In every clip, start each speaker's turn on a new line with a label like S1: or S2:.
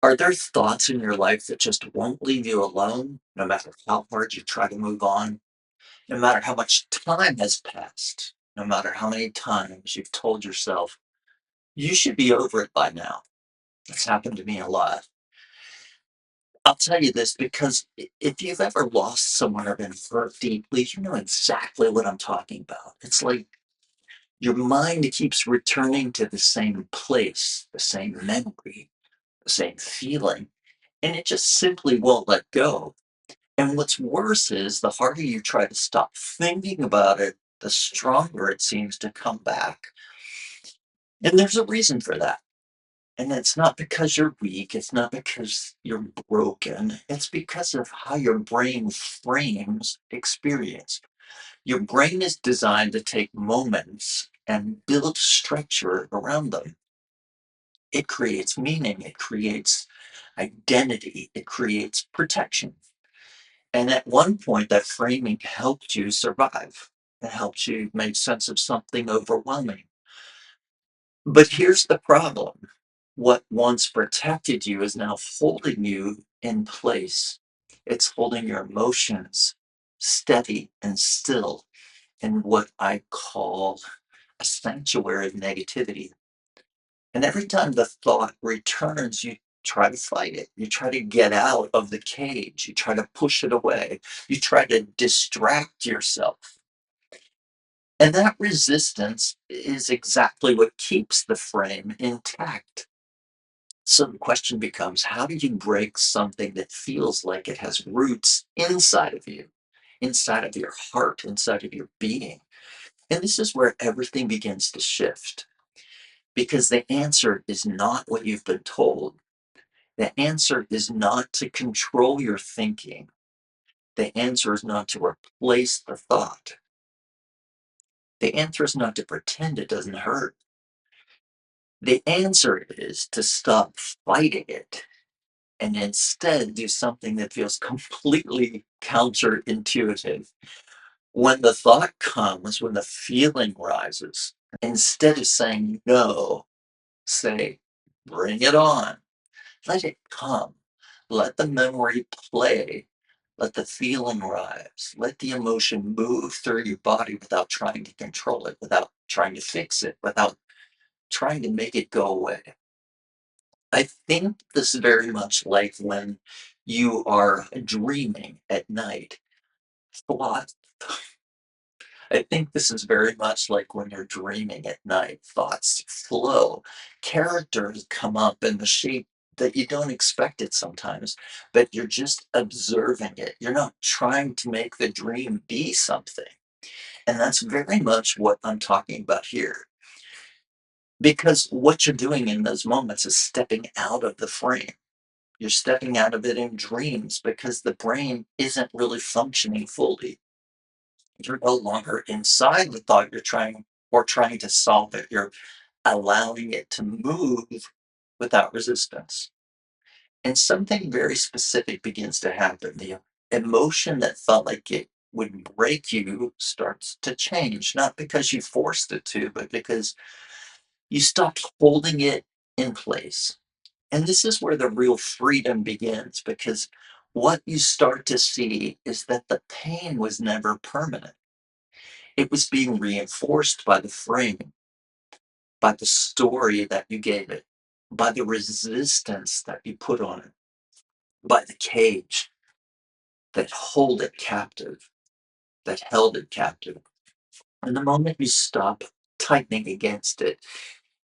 S1: Are there thoughts in your life that just won't leave you alone, no matter how hard you try to move on? No matter how much time has passed, no matter how many times you've told yourself, you should be over it by now. That's happened to me a lot. I'll tell you this because if you've ever lost someone or been hurt deeply, you know exactly what I'm talking about. It's like your mind keeps returning to the same place, the same memory, the same feeling, and it just simply won't let go. And what's worse is the harder you try to stop thinking about it, the stronger it seems to come back. And there's a reason for that. And it's not because you're weak, it's not because you're broken, it's because of how your brain frames experience. Your brain is designed to take moments and build structure around them. It creates meaning, it creates identity, it creates protection. And at one point, that framing helped you survive. It helped you make sense of something overwhelming. But here's the problem. What once protected you is now holding you in place. It's holding your emotions steady and still in what I call a sanctuary of negativity. And every time the thought returns, you try to fight it. You try to get out of the cage. You try to push it away. You try to distract yourself. And that resistance is exactly what keeps the frame intact. So the question becomes, how do you break something that feels like it has roots inside of you, inside of your heart, inside of your being? And this is where everything begins to shift because the answer is not what you've been told. The answer is not to control your thinking. The answer is not to replace the thought. The answer is not to pretend it doesn't hurt. The answer is to stop fighting it and instead do something that feels completely counterintuitive. When the thought comes, when the feeling rises, instead of saying no, say, bring it on. Let it come. Let the memory play. Let the feeling rise. Let the emotion move through your body without trying to control it, without trying to fix it, without trying to make it go away. I think this is very much like when you are dreaming at night. Thought I think this is very much like when you're dreaming at night. Thoughts flow, characters come up in the shape that you don't expect it sometimes, but you're just observing it. You're not trying to make the dream be something. And that's very much what I'm talking about here. Because what you're doing in those moments is stepping out of the frame. You're stepping out of it in dreams because the brain isn't really functioning fully. You're no longer inside the thought trying to solve it. You're allowing it to move without resistance. And something very specific begins to happen. The emotion that felt like it would break you starts to change, not because you forced it to, but because you stopped holding it in place. And this is where the real freedom begins because what you start to see is that the pain was never permanent. It was being reinforced by the frame, by the story that you gave it, by the resistance that you put on it, by the cage that hold it captive, that held it captive. And the moment you stop tightening against it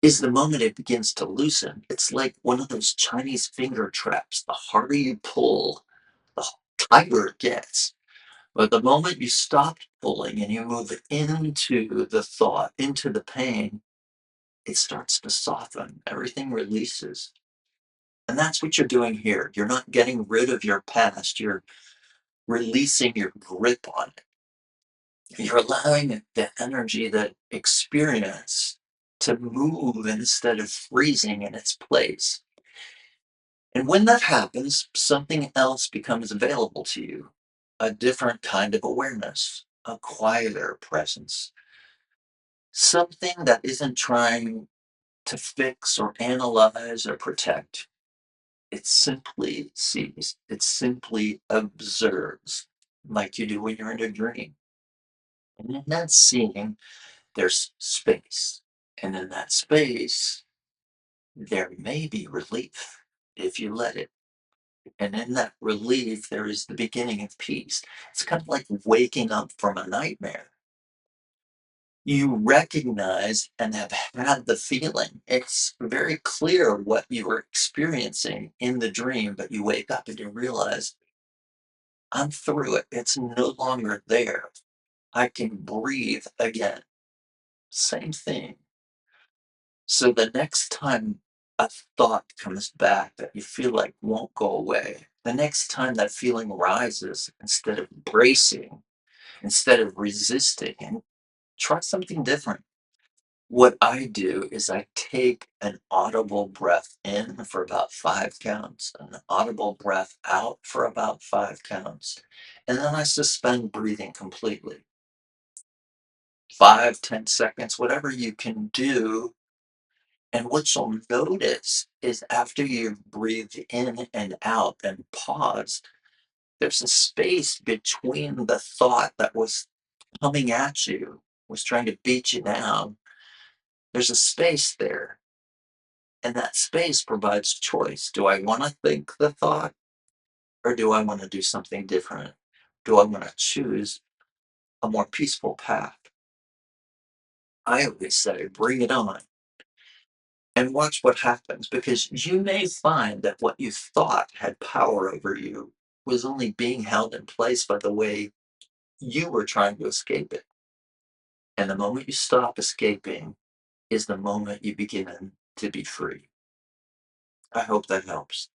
S1: is the moment it begins to loosen. It's like one of those Chinese finger traps. The harder you pull, the tighter it gets. But the moment you stop pulling and you move into the thought, into the pain, it starts to soften. Everything releases. And that's what you're doing here. You're not getting rid of your past, you're releasing your grip on it. You're allowing the energy, that experience to move instead of freezing in its place. And when that happens, something else becomes available to you, a different kind of awareness, a quieter presence, something that isn't trying to fix or analyze or protect. It simply sees, it simply observes like you do when you're in a dream. And in that seeing, there's space. And in that space, there may be relief if you let it. And in that relief, there is the beginning of peace. It's kind of like waking up from a nightmare. You recognize and have had the feeling. It's very clear what you were experiencing in the dream, but you wake up and you realize, I'm through it. It's no longer there. I can breathe again. Same thing. So the next time a thought comes back that you feel like won't go away, the next time that feeling rises, instead of bracing, instead of resisting, and try something different. What I do is I take an audible breath in for about 5 counts, an audible breath out for about 5 counts, and then I suspend breathing completely. 5, 10 seconds, whatever you can do. And what you'll notice is after you've breathed in and out and paused, there's a space between the thought that was coming at you, was trying to beat you down. There's a space there. And that space provides choice. Do I want to think the thought or do I want to do something different? Do I want to choose a more peaceful path? I always say, bring it on and watch what happens because you may find that what you thought had power over you was only being held in place by the way you were trying to escape it. And the moment you stop escaping is the moment you begin to be free. I hope that helps.